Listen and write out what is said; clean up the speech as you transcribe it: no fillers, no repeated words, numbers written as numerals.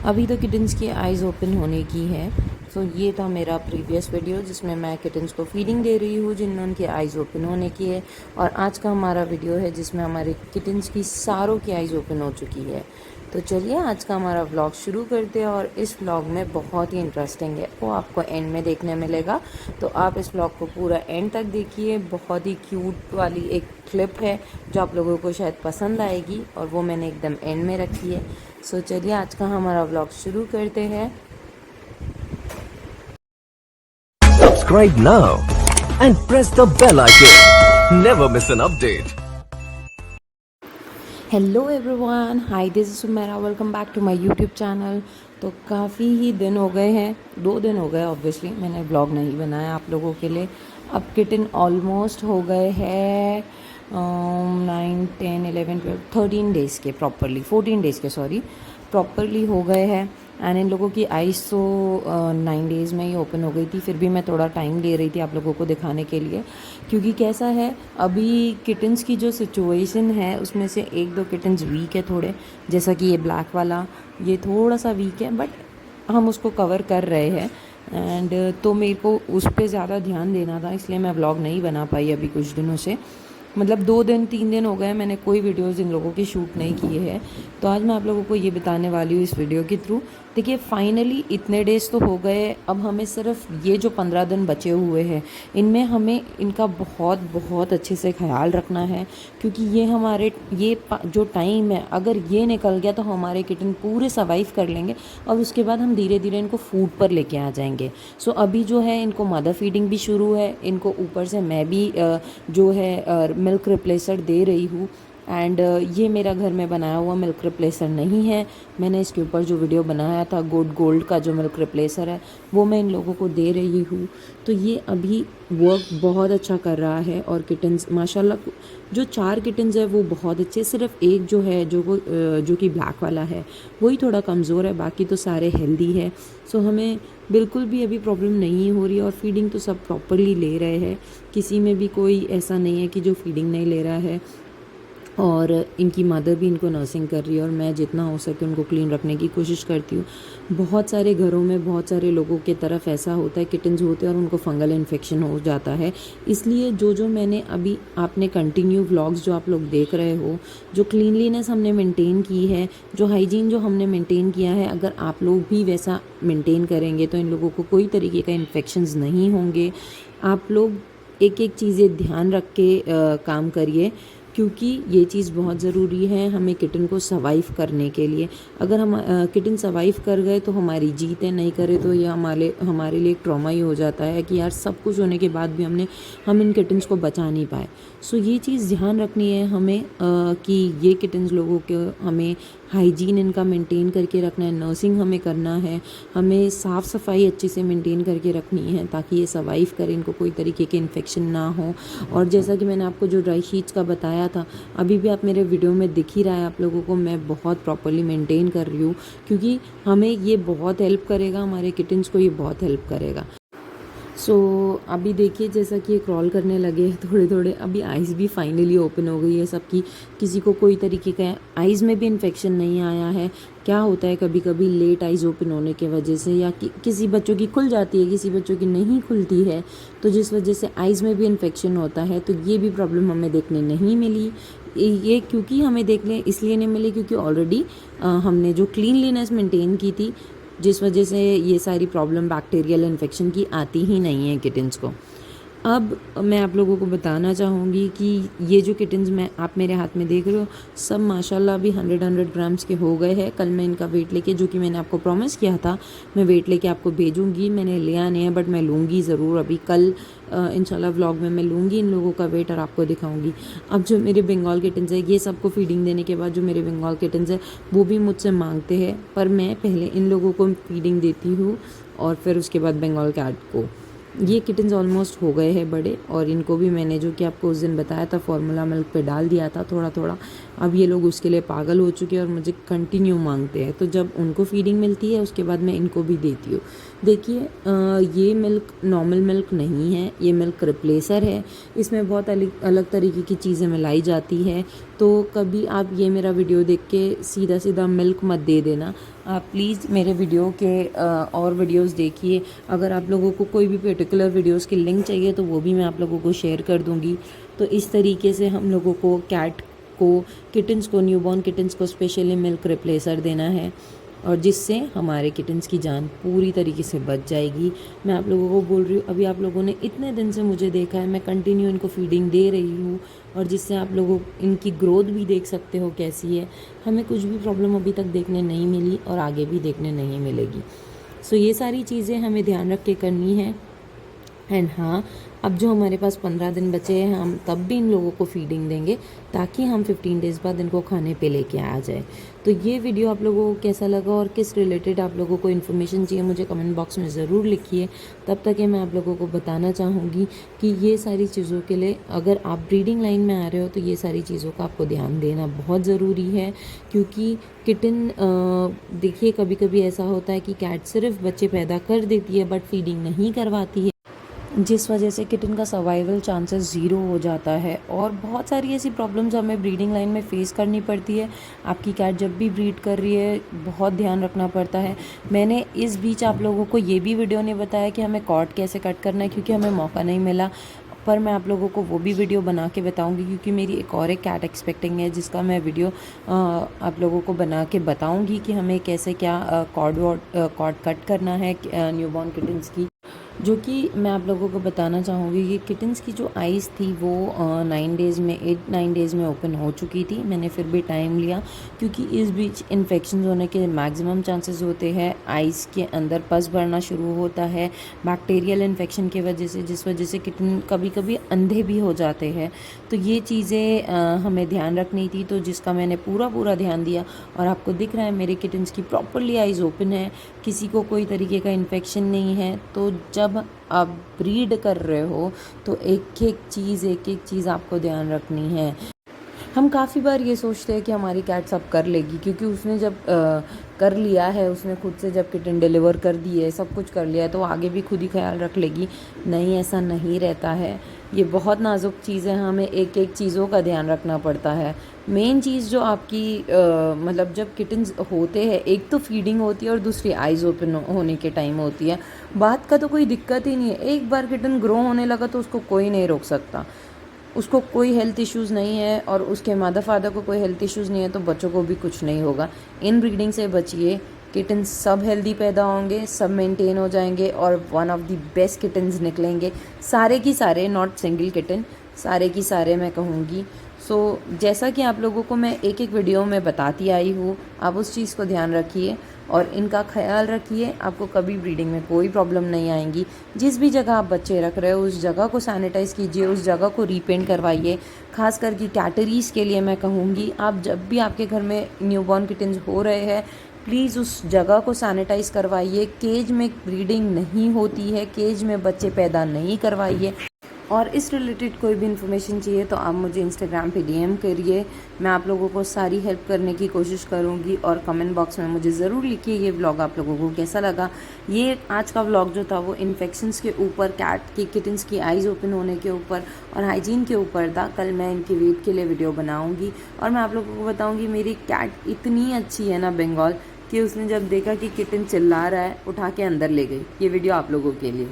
अभी तो किटन्स की आइज़ ओपन होने की है। सो ये था मेरा प्रीवियस वीडियो जिसमें मैं किटन्स को फीडिंग दे रही हूँ जिनमें उनकी आइज़ ओपन होने की है। और आज का हमारा वीडियो है जिसमें हमारे किटन्स की सारों की आइज़ ओपन हो चुकी है। तो चलिए आज का हमारा व्लॉग शुरू करते हैं। और इस व्लॉग में बहुत ही इंटरेस्टिंग है, वो आपको एंड में देखने मिलेगा। तो आप इस व्लॉग को पूरा एंड तक देखिए। बहुत ही क्यूट वाली एक क्लिप है जो आप लोगों को शायद पसंद आएगी और वो मैंने एकदम एंड में रखी है। सो चलिए आज का हमारा व्लॉग शुरू करते हैं। Subscribe now and press the bell icon. Never miss an update. Hello everyone, hi this is Sumera, welcome back to my YouTube channel. तो काफ़ी ही दिन हो गए हैं, 2 दिन हो गए ऑब्वियसली मैंने व्लॉग नहीं बनाया आप लोगों के लिए। अब किटन ऑलमोस्ट हो गए हैं 9, 10, 11, 12, 13 डेज़ के प्रॉपरली, 14 डेज़ के सॉरी, प्रॉपरली हो गए हैं। एंड इन लोगों की आइज़ तो 9 डेज़ में ही ओपन हो गई थी। फिर भी मैं थोड़ा टाइम ले रही थी आप लोगों को दिखाने के लिए, क्योंकि कैसा है अभी किटन्स की जो सिचुएशन है उसमें से 1-2 किटन्स वीक है थोड़े, जैसा कि ये ब्लैक वाला, ये थोड़ा सा वीक है बट हम उसको कवर कर रहे हैं। एंड तो मेरे को उस पर ज़्यादा ध्यान देना था, इसलिए मैं व्लॉग नहीं बना पाई अभी कुछ दिनों से। मतलब 2 दिन 3 दिन हो गए मैंने कोई वीडियोज़ इन लोगों की शूट नहीं किए हैं। तो आज मैं आप लोगों को ये बताने वाली हूँ इस वीडियो के थ्रू। देखिए फाइनली इतने डेज़ तो हो गए, अब हमें सिर्फ ये जो 15 दिन बचे हुए हैं इनमें हमें इनका बहुत बहुत अच्छे से ख्याल रखना है, क्योंकि ये हमारे जो टाइम है अगर ये निकल गया तो हमारे किटन पूरे सर्वाइव कर लेंगे और उसके बाद हम धीरे धीरे इनको फूड पर लेके आ जाएंगे। सो अभी जो है इनको मदर फीडिंग भी शुरू है, इनको ऊपर से मैं भी जो है मिल्क रिप्लेसर दे रही हूँ। एंड ये मेरा घर में बनाया हुआ मिल्क रिप्लेसर नहीं है, मैंने इसके ऊपर जो वीडियो बनाया था गुड गोल्ड का जो मिल्क रिप्लेसर है वो मैं इन लोगों को दे रही हूँ। तो ये अभी वर्क बहुत अच्छा कर रहा है और किटन्स माशाल्लाह जो 4 किटन्स है वो बहुत अच्छे, सिर्फ एक जो है जो कि ब्लैक वाला है वही थोड़ा कमज़ोर है, बाकी तो सारे हेल्दी है। सो हमें बिल्कुल भी अभी प्रॉब्लम नहीं हो रही है और फीडिंग तो सब प्रॉपरली ले रहे हैं, किसी में भी कोई ऐसा नहीं है कि जो फीडिंग नहीं ले रहा है। और इनकी मदर भी इनको नर्सिंग कर रही है और मैं जितना हो सके उनको क्लीन रखने की कोशिश करती हूँ। बहुत सारे घरों में बहुत सारे लोगों के तरफ ऐसा होता है, किटन्स होते हैं और उनको फंगल इन्फेक्शन हो जाता है। इसलिए जो मैंने अभी आपने कंटिन्यू व्लॉग्स जो आप लोग देख रहे हो, जो क्लीनलीनेस हमने मेंटेन की है, जो हाइजीन जो हमने मेंटेन किया है, अगर आप लोग भी वैसा मेंटेन करेंगे तो इन लोगों को कोई तरीके का इन्फेक्शंस नहीं होंगे। आप लोग एक एक चीज़ें ध्यान रख के काम करिए, क्योंकि ये चीज़ बहुत ज़रूरी है हमें किटन को सर्वाइव करने के लिए। अगर हम किटन सर्वाइव कर गए तो हमारी जीत है, नहीं करे तो ये हमारे लिए एक ट्रॉमा ही हो जाता है कि यार सब कुछ होने के बाद भी हम इन किटन्स को बचा नहीं पाए। सो ये चीज़ ध्यान रखनी है हमें कि ये किटन्स लोगों के हमें हाइजीन इनका मेंटेन करके रखना है, नर्सिंग हमें करना है, हमें साफ़ सफाई अच्छे से मेंटेन करके रखनी है ताकि ये सर्वाइव करें, इनको कोई तरीके के इन्फेक्शन ना हो। और जैसा कि मैंने आपको जो ड्राई शीट्स का बताया था, अभी भी आप मेरे वीडियो में दिख ही रहा है आप लोगों को, मैं बहुत प्रॉपरली मेंटेन कर रही हूँ, क्योंकि हमें ये बहुत हेल्प करेगा, हमारे किटन्स को ये बहुत हेल्प करेगा। सो अभी देखिए जैसा कि ये क्रॉल करने लगे थोड़े थोड़े, अभी आइज़ भी फाइनली ओपन हो गई है सबकी, किसी को कोई तरीके का आइज़ में भी इन्फेक्शन नहीं आया है। क्या होता है कभी कभी लेट आइज़ ओपन होने की वजह से, या किसी बच्चों की खुल जाती है किसी बच्चों की नहीं खुलती है, तो जिस वजह से आइज़ में भी इन्फेक्शन होता है। तो ये भी प्रॉब्लम हमें देखने नहीं मिली। ये क्योंकि हमें देखने इसलिए नहीं मिली क्योंकि ऑलरेडी हमने जो क्लीनलीनेस मेंटेन की थी, जिस वजह से ये सारी प्रॉब्लम बैक्टीरियल इन्फेक्शन की आती ही नहीं है किटन्स को। अब मैं आप लोगों को बताना चाहूँगी कि ये जो किटन्स आप मेरे हाथ में देख रहे हो सब माशाल्लाह अभी 100 ग्राम्स के हो गए हैं। कल मैं इनका वेट लेके, जो कि मैंने आपको प्रॉमिस किया था मैं वेट लेके आपको भेजूँगी, मैंने लिया नहीं है बट मैं लूँगी ज़रूर। अभी कल इंशाल्लाह व्लॉग में मैं लूँगी इन लोगों का वेट और आपको दिखाऊँगी। अब जो मेरे बंगाल किटन्स है, ये सबको फीडिंग देने के बाद जो मेरे बंगाल किटन्स है वो भी मुझसे मांगते हैं, पर मैं पहले इन लोगों को फीडिंग देती हूँ और फिर उसके बाद बंगाल कैट को। ये किटन्स ऑलमोस्ट हो गए हैं बड़े और इनको भी मैंने जो कि आपको उस दिन बताया था फॉर्मूला मिल्क पे डाल दिया था थोड़ा थोड़ा। अब ये लोग उसके लिए पागल हो चुके हैं और मुझे कंटिन्यू मांगते हैं, तो जब उनको फीडिंग मिलती है उसके बाद मैं इनको भी देती हूँ। देखिए ये मिल्क नॉर्मल मिल्क नहीं है, ये मिल्क रिप्लेसर है, इसमें बहुत अलग तरीके की चीज़ें मिलाई जाती है। तो कभी आप ये मेरा वीडियो देख के सीधा सीधा मिल्क मत दे देना, आप प्लीज़ मेरे वीडियो के और वीडियोस देखिए। अगर आप लोगों को कोई भी पर्टिकुलर वीडियोस की लिंक चाहिए तो वो भी मैं आप लोगों को शेयर कर दूँगी। तो इस तरीके से हम लोगों को किटन्स को न्यूबॉर्न किटन्स को स्पेशली मिल्क रिप्लेसर देना है, और जिससे हमारे किटन्स की जान पूरी तरीके से बच जाएगी। मैं आप लोगों को बोल रही हूँ, अभी आप लोगों ने इतने दिन से मुझे देखा है, मैं कंटिन्यू इनको फीडिंग दे रही हूँ, और जिससे आप लोगों इनकी ग्रोथ भी देख सकते हो कैसी है। हमें कुछ भी प्रॉब्लम अभी तक देखने नहीं मिली और आगे भी देखने नहीं मिलेगी। सो ये सारी चीज़ें हमें ध्यान रख के करनी है। एंड हाँ, अब जो हमारे पास 15 दिन बचे हैं, हम तब भी इन लोगों को फीडिंग देंगे ताकि हम 15 डेज़ बाद इनको खाने पे लेके आ जाए। तो ये वीडियो आप लोगों को कैसा लगा और किस रिलेटेड आप लोगों को इन्फॉर्मेशन चाहिए, मुझे कमेंट बॉक्स में ज़रूर लिखिए। तब तक ये मैं आप लोगों को बताना चाहूँगी कि ये सारी चीज़ों के लिए, अगर आप ब्रीडिंग लाइन में आ रहे हो तो ये सारी चीज़ों का आपको ध्यान देना बहुत ज़रूरी है। क्योंकि किटन, देखिए कभी कभी ऐसा होता है कि कैट सिर्फ बच्चे पैदा कर देती है बट फीडिंग नहीं करवाती है, जिस वजह से किटन का सर्वाइवल चांसेस ज़ीरो हो जाता है। और बहुत सारी ऐसी प्रॉब्लम्स हमें ब्रीडिंग लाइन में फ़ेस करनी पड़ती है। आपकी कैट जब भी ब्रीड कर रही है बहुत ध्यान रखना पड़ता है। मैंने इस बीच आप लोगों को ये भी वीडियो नहीं बताया कि हमें कॉर्ड कैसे कट करना है, क्योंकि हमें मौका नहीं मिला, पर मैं आप लोगों को वो भी वीडियो बना के बताऊंगी, क्योंकि मेरी एक कैट एक्सपेक्टिंग है जिसका मैं वीडियो आप लोगों को बना के बताऊंगी कि हमें कैसे क्या कॉर्ड कट करना है न्यूबॉर्न किटन्स की। जो कि मैं आप लोगों को बताना चाहूँगी कि किटन्स की जो आइज़ थी वो 8-9 डेज़ में ओपन हो चुकी थी। मैंने फिर भी टाइम लिया क्योंकि इस बीच इन्फेक्शन होने के मैक्सिमम चांसेस होते हैं। आइज़ के अंदर पस भरना शुरू होता है बैक्टीरियल इन्फेक्शन की वजह से, जिस वजह से किटन कभी कभी अंधे भी हो जाते हैं। तो ये चीज़ें हमें ध्यान रखनी थी, तो जिसका मैंने पूरा ध्यान दिया। और आपको दिख रहा है मेरे किटन्स की प्रॉपरली आइज़ ओपन है, किसी को कोई तरीके का इन्फेक्शन नहीं है। तो जब आप ब्रीड कर रहे हो तो एक एक चीज़ आपको ध्यान रखनी है। हम काफ़ी बार ये सोचते हैं कि हमारी कैट सब कर लेगी, क्योंकि उसने जब कर लिया है, उसने खुद से जब किटन डिलीवर कर दी है, सब कुछ कर लिया है, तो आगे भी खुद ही ख्याल रख लेगी। नहीं, ऐसा नहीं रहता है। ये बहुत नाजुक चीज़ है, हमें एक एक चीज़ों का ध्यान रखना पड़ता है। मेन चीज़ जो आपकी मतलब जब किटन्स होते हैं, एक तो फीडिंग होती है और दूसरी आइज़ ओपन होने के टाइम होती है। बात का तो कोई दिक्कत ही नहीं है। एक बार किटन ग्रो होने लगा तो उसको कोई नहीं रोक सकता। उसको कोई हेल्थ इश्यूज़ नहीं है और उसके मदर फादर को कोई हेल्थ इश्यूज़ नहीं है, तो बच्चों को भी कुछ नहीं होगा। इन ब्रीडिंग से बचिए। किटन्स सब हेल्दी पैदा होंगे, सब मेंटेन हो जाएंगे और one of the best kittens निकलेंगे। सारे की सारे, नॉट सिंगल किटन, सारे की सारे मैं कहूँगी। सो जैसा कि आप लोगों को मैं एक एक वीडियो में बताती आई हूँ, आप उस चीज़ को ध्यान रखिए और इनका ख्याल रखिए। आपको कभी ब्रीडिंग में कोई प्रॉब्लम नहीं आएंगी। जिस भी जगह आप बच्चे रख रहे हो उस जगह को सैनिटाइज़ कीजिए, उस जगह को रीपेंट करवाइए। खास करके कैटरीज़ के लिए मैं कहूँगी, आप जब भी आपके घर में न्यूबॉर्न किटन्स हो रहे हैं, प्लीज़ उस जगह को सैनिटाइज़ करवाइए। केज में ब्रीडिंग नहीं होती है, केज में बच्चे पैदा नहीं करवाइए। और इस रिलेटेड कोई भी इन्फॉर्मेशन चाहिए तो आप मुझे इंस्टाग्राम पे डीएम करिए। मैं आप लोगों को सारी हेल्प करने की कोशिश करूँगी। और कमेंट बॉक्स में मुझे ज़रूर लिखिए ये व्लॉग आप लोगों को कैसा लगा। ये आज का व्लॉग जो था वो इन्फेक्शंस के ऊपर, कैट की किटन्स की आइज़ ओपन होने के ऊपर और हाइजीन के ऊपर था। कल मैं इनकी वेट के लिए वीडियो बनाऊँगी और मैं आप लोगों को बताऊँगी। मेरी कैट इतनी अच्छी है ना बंगाल, कि उसने जब देखा कि किटन चिल्ला रहा है, उठा के अंदर ले गई। ये वीडियो आप लोगों के लिए।